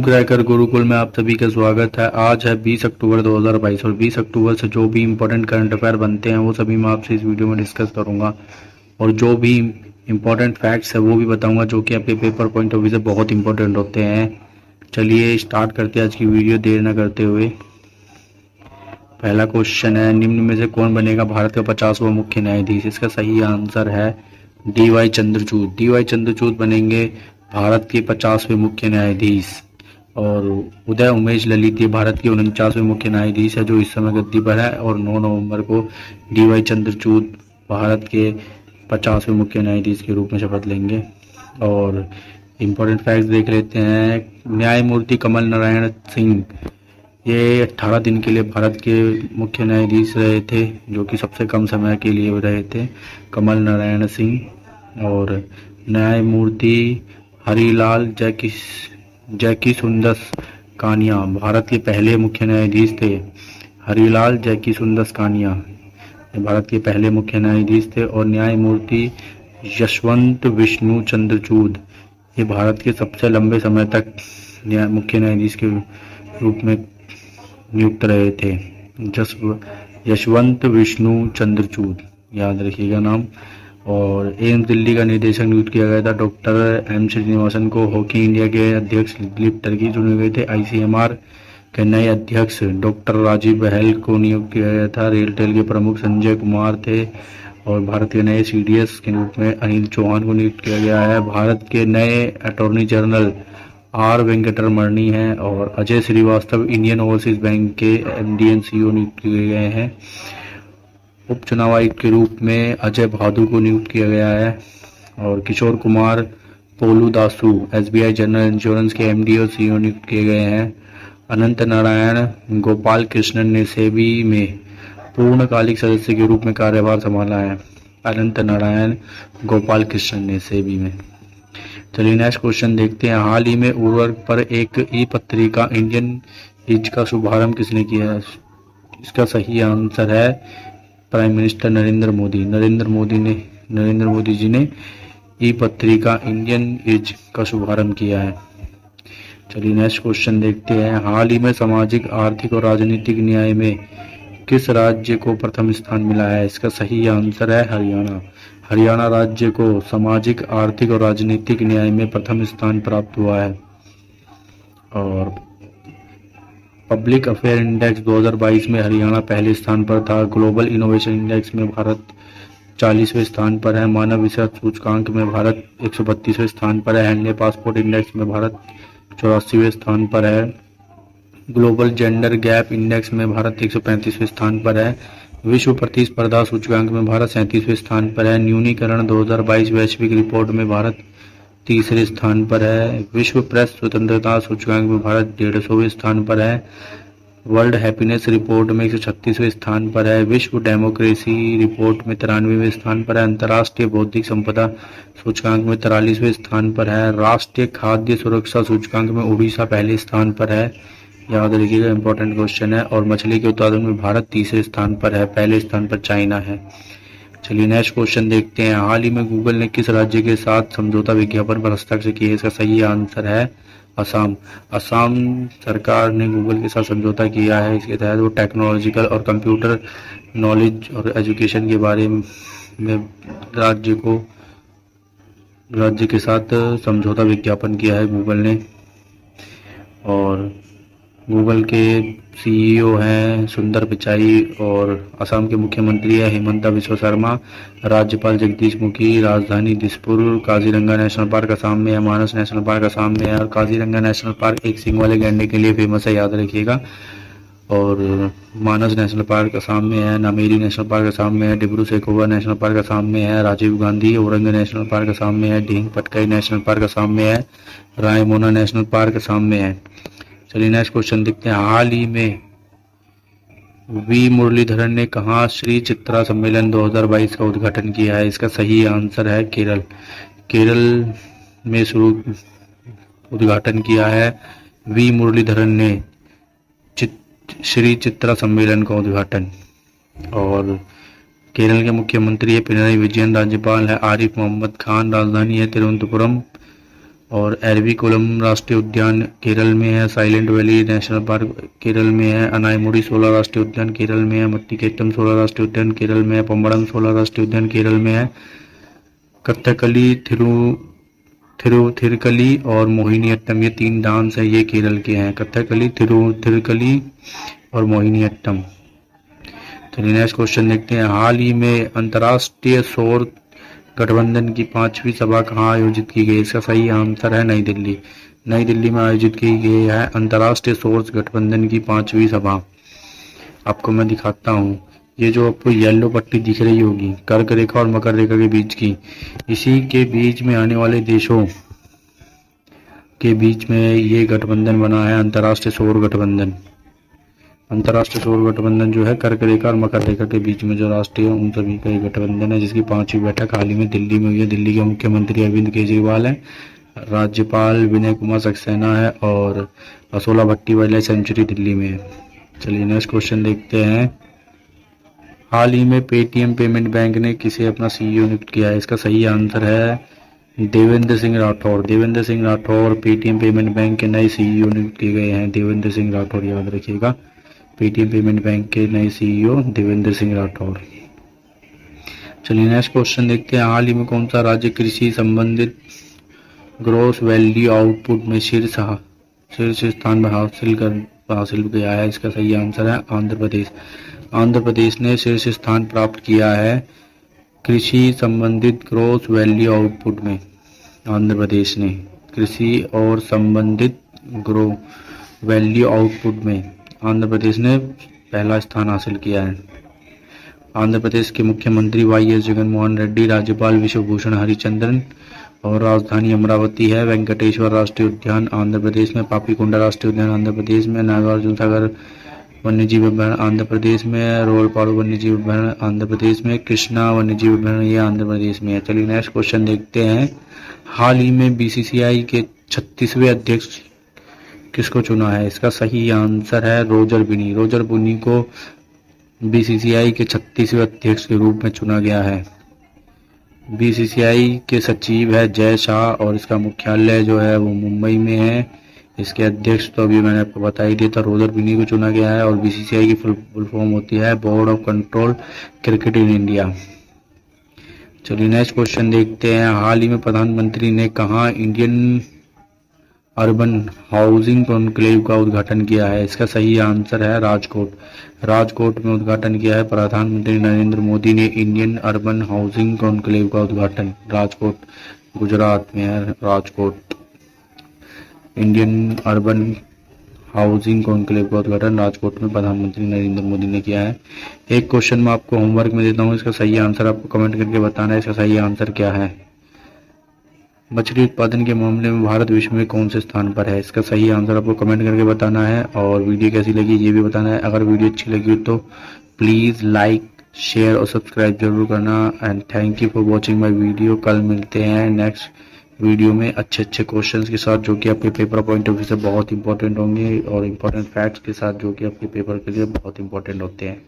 Cracker Gurukul में आप सभी का स्वागत है। आज है 20 अक्टूबर 2022 और 20 अक्टूबर से जो भी इम्पोर्टेंट करंट अफेयर बनते हैं वो सभी मैं आपसे इस वीडियो में डिस्कस करूंगा और जो भी इम्पोर्टेंट फैक्ट्स है वो भी बताऊंगा जो कि आपके पेपर पॉइंट ऑफ व्यू से बहुत इंपॉर्टेंट होते हैं। चलिए स्टार्ट करते हैं आज की वीडियो देर न करते हुए। पहला क्वेश्चन है, निम्न में से कौन बनेगा भारत का 50वां मुख्य न्यायाधीश? इसका सही आंसर है डी.वाई. चंद्रचूड़। डी.वाई. चंद्रचूड़ बनेंगे भारत के 50वें मुख्य न्यायाधीश। और उदय उमेश ललित भारत के 49वें मुख्य न्यायाधीश है जो इस समय गद्दी पर है और 9 नवंबर को डी.वाई. चंद्रचूड़ भारत के 50वें मुख्य न्यायाधीश के रूप में शपथ लेंगे। और इम्पोर्टेंट फैक्ट्स देख लेते हैं। न्यायमूर्ति कमल नारायण सिंह ये 18 दिन के लिए भारत के मुख्य न्यायाधीश रहे थे जो कि सबसे कम समय के लिए रहे थे, कमल नारायण सिंह। और न्यायमूर्ति हरिलाल जैकीसुंदस कानिया भारत के पहले मुख्य न्यायाधीश थे। हरिलाल जैकीसुंदस कानिया भारत के पहले मुख्य न्यायाधीश थे। और न्यायमूर्ति यशवंत विष्णु चंद्रचूड़ ये भारत के सबसे लंबे समय तक मुख्य न्यायाधीश के रूप में नियुक्त रहे थे। यशवंत विष्णु चंद्रचूड़, याद रखिएगा नाम। और एम्स दिल्ली का निदेशक नियुक्त किया गया था डॉक्टर एम श्रीनिवासन को। हॉकी इंडिया के अध्यक्ष दिलीप टर्की चुने गए थे। आईसीएमआर के नए अध्यक्ष डॉक्टर राजीव बहल को नियुक्त किया गया था। रेलटेल के प्रमुख संजय कुमार थे। और भारत के नए सीडीएस के रूप में अनिल चौहान को नियुक्त किया गया है। भारत के नए अटॉर्नी जनरल आर वेंकटरमणी हैं। और Ajay Srivastava Indian Overseas Bank के एमडी एंड सीईओ नियुक्त किए गए हैं। उपचुनाव आयुक्त के रूप में अजय भादु को नियुक्त किया गया है। और Kishore Kumar पोलू Dasu SBI general insurance के एमडी और सीईओ नियुक्त किए गए हैं। अनंत नारायण गोपाल कृष्णन ने सेबी में पूर्णकालिक सदस्य के रूप में कार्यभार संभाला है। अनंत नारायण गोपाल कृष्णन ने सेबी में। चलिए नेक्स्ट क्वेश्चन देखते हैं। हाल ही में उर्वरक पर एक ई पत्रिका इंडियन एज का शुभारंभ किसने किया? इसका सही आंसर है प्राइम मिनिस्टर नरेंद्र मोदी। नरेंद्र मोदी जी ने ई पत्रिका इंडियन एज का शुभारंभ किया है। चलिए नेक्स्ट क्वेश्चन देखते हैं। हाल ही में सामाजिक, आर्थिक और राजनीतिक न्याय में किस राज्य को प्रथम स्थान मिला है? इसका सही आंसर है हरियाणा। हरियाणा राज्य को सामाजिक, आर्थिक और राजनीतिक न्याय में प्रथम स्थान प्राप्त हुआ है। और पब्लिक अफेयर इंडेक्स 2022 में हरियाणा पहले स्थान पर था। ग्लोबल इनोवेशन इंडेक्स में भारत 40वें स्थान पर है। मानव विकास सूचकांक में भारत 132वें स्थान पर है। इंडिया पासपोर्ट इंडेक्स में भारत 84वें स्थान पर है। ग्लोबल जेंडर गैप इंडेक्स में भारत 135वें स्थान पर है। विश्व प्रतिस्पर्धा सूचकांक में भारत 37वें स्थान पर है। न्यूनीकरण 2022 वैश्विक रिपोर्ट में भारत तीसरे स्थान पर है। विश्व प्रेस स्वतंत्रता सूचकांक में भारत 150वें स्थान पर है। वर्ल्ड हैप्पीनेस रिपोर्ट में 136वें स्थान पर है। विश्व डेमोक्रेसी रिपोर्ट में 93वें स्थान पर है। अंतर्राष्ट्रीय बौद्धिक संपदा सूचकांक में 43वें स्थान पर है। राष्ट्रीय खाद्य सुरक्षा सूचकांक में उड़ीसा पहले स्थान पर है। याद रखिएगा, इंपॉर्टेंट क्वेश्चन है। और मछली के उत्पादन में भारत तीसरे स्थान पर है, पहले स्थान पर चाइना है। चलिए नेक्स्ट क्वेश्चन देखते हैं। हाल ही में गूगल ने किस राज्य के साथ समझौता विज्ञापन पर हस्ताक्षर किए? इसका सही आंसर है असम। असम सरकार ने गूगल के साथ समझौता किया है। इसके तहत वो टेक्नोलॉजिकल और कंप्यूटर नॉलेज और एजुकेशन के बारे में राज्य के साथ समझौता विज्ञापन किया है गूगल ने। और गूगल के सीईओ हैं सुंदर पिचाई और असम के मुख्यमंत्री है हिमंता बिस्वा शर्मा। राज्यपाल जगदीश मुखी। राजधानी दिसपुर। काजीरंगा नेशनल पार्क असम में है। मानस नेशनल पार्क असम में है। और काजीरंगा नेशनल पार्क एक सींग वाले गैंडे के लिए फेमस है, याद रखिएगा। और मानस नेशनल पार्क असम में है। नामेरी नेशनल पार्क असम में है। डिब्रू सैखोवा नेशनल पार्क असम में है। राजीव गांधी औरंग नेशनल पार्क असम में है। ढींग पटकाई नेशनल पार्क असम में है। रायमोना नेशनल पार्क असम में है। चलिए नेक्स्ट क्वेश्चन देखते हैं। हाल ही में वी मुरलीधरन ने कहा श्री चित्रा सम्मेलन 2022 का उद्घाटन किया है? इसका सही आंसर है केरल। केरल में शुरू उद्घाटन किया है वी मुरलीधरन ने श्री चित्रा सम्मेलन का उद्घाटन। और केरल के मुख्यमंत्री है पिनराई विजयन। राज्यपाल है आरिफ मोहम्मद खान। राजधानी है तिरुवनंतपुरम। और एरविकुलम राष्ट्रीय उद्यान केरल में है, silent valley national park Kerala में है, अनाईमुडी 16 राष्ट्रीय उद्यान केरल में है, मट्टिकेट्टम 16 राष्ट्रीय उद्यान केरल में है, पम्बड़म 16 राष्ट्रीय उद्यान केरल में है, कथकली थिरुथिरकली और मोहिनीअट्टम, ये 3 डांस है, ये केरल के हैं, कथकली, थिरुथिरकली और मोहिनीअट्टम। चलिए नेक्स्ट क्वेश्चन देखते हैं। हाल ही में अंतर्राष्ट्रीय सौर गठबंधन की 5वीं सभा कहाँ आयोजित की गई? इसका सही आंसर है नई दिल्ली। नई दिल्ली में आयोजित की गई है अंतर्राष्ट्रीय सौर गठबंधन की 5वीं सभा। आपको मैं दिखाता हूँ, ये जो आपको येलो पट्टी दिख रही होगी कर्क रेखा और मकर रेखा के बीच की, इसी के बीच में आने वाले देशों के बीच में ये गठबंधन बना है, अंतर्राष्ट्रीय सौर गठबंधन। अंतर्राष्ट्रीय सौर गठबंधन जो है कर्क रेखा और मकर रेखा के बीच में जो राष्ट्रीय उन सभी का गठबंधन है, जिसकी 5वीं बैठक हाल ही में दिल्ली में हुई है। दिल्ली के मुख्यमंत्री अरविंद केजरीवाल है, राज्यपाल विनय कुमार सक्सेना है और असोला भट्टीवाला सेंचुरी दिल्ली में है। चलिए नेक्स्ट क्वेश्चन देखते हैं। हाल ही में पेटीएम पेमेंट बैंक ने किसे अपना सीईओ नियुक्त किया है? इसका सही आंसर है Devendra Singh Rathore. Devendra Singh Rathore Paytm payment bank के नए सीईओ नियुक्त किए गए हैं। देवेंद्र सिंह राठौर याद रखिएगा, पेटीएम पेमेंट बैंक के नए सीईओ देवेंद्र सिंह राठौर। चलिए नेक्स्ट क्वेश्चन देखते हैं। हाल ही में कौन सा राज्य कृषि संबंधित ग्रॉस वैल्यू आउटपुट में शीर्ष स्थान हासिल किया है? इसका सही आंसर है आंध्र प्रदेश। आंध्र प्रदेश ने शीर्ष स्थान प्राप्त किया है कृषि संबंधित ग्रॉस वैल्यू आउटपुट में। आंध्र प्रदेश ने कृषि और संबंधित ग्रो वैल्यू आउटपुट में आंध्र प्रदेश ने पहला स्थान हासिल किया है। आंध्र प्रदेश के मुख्यमंत्री वाईएस जगनमोहन रेड्डी, राज्यपाल विश्वभूषण हरिचंद्रन और राजधानी अमरावती है। वेंकटेश्वर राष्ट्रीय उद्यान आंध्र प्रदेश में, पापीकोंडा राष्ट्रीय उद्यान आंध्र प्रदेश में, नागार्जुन सागर वन्यजीव अभयारण्य आंध्र प्रदेश में, रोलपाड़ू वन्यजीव अभयारण्य आंध्र प्रदेश में, कृष्णा वन्यजीव अभयारण्य ये आंध्र प्रदेश में है। चलिए नेक्स्ट क्वेश्चन देखते हैं। हाल ही में बीसीसीआई के 36वें अध्यक्ष किसको चुना है? इसका सही आंसर है रोजर बिनी। रोजर बिनी को बीसीसीआई के 36वें अध्यक्ष के रूप में चुना गया है। बीसीसीआई के सचिव है जय शाह और इसका मुख्यालय जो है वो मुंबई में है। इसके अध्यक्ष तो अभी मैंने आपको बता ही दिया था, रोजर बिनी को चुना गया है और बीसीसीआई की फुल फॉर्म होती है board of control cricket in India. चलिए नेक्स्ट क्वेश्चन देखते हैं। हाल ही में प्रधानमंत्री ने कहा इंडियन अर्बन हाउसिंग कॉन्क्लेव का उद्घाटन किया है? इसका सही आंसर है राजकोट। राजकोट में उद्घाटन किया है प्रधानमंत्री नरेंद्र मोदी ने इंडियन अर्बन हाउसिंग कॉन्क्लेव का उद्घाटन। राजकोट गुजरात में है। Rajkot Indian urban housing conclave का उद्घाटन राजकोट में प्रधानमंत्री नरेंद्र मोदी ने किया है। एक क्वेश्चन मैं आपको होमवर्क में देता हूँ, इसका सही आंसर आपको कमेंट करके बताना है। इसका सही आंसर क्या है? मछली उत्पादन के मामले में भारत विश्व में कौन से स्थान पर है? इसका सही आंसर आपको कमेंट करके बताना है और वीडियो कैसी लगी ये भी बताना है। अगर वीडियो अच्छी लगी हो तो प्लीज़ लाइक, शेयर और सब्सक्राइब जरूर करना। And thank you for watching my video. कल मिलते हैं नेक्स्ट वीडियो में अच्छे क्वेश्चंस के साथ जो कि आपके पेपर पॉइंट ऑफ व्यू से बहुत इंपॉर्टेंट होंगे और इम्पोर्टेंट फैक्ट्स के साथ जो कि आपके पेपर के लिए बहुत इंपॉर्टेंट होते हैं।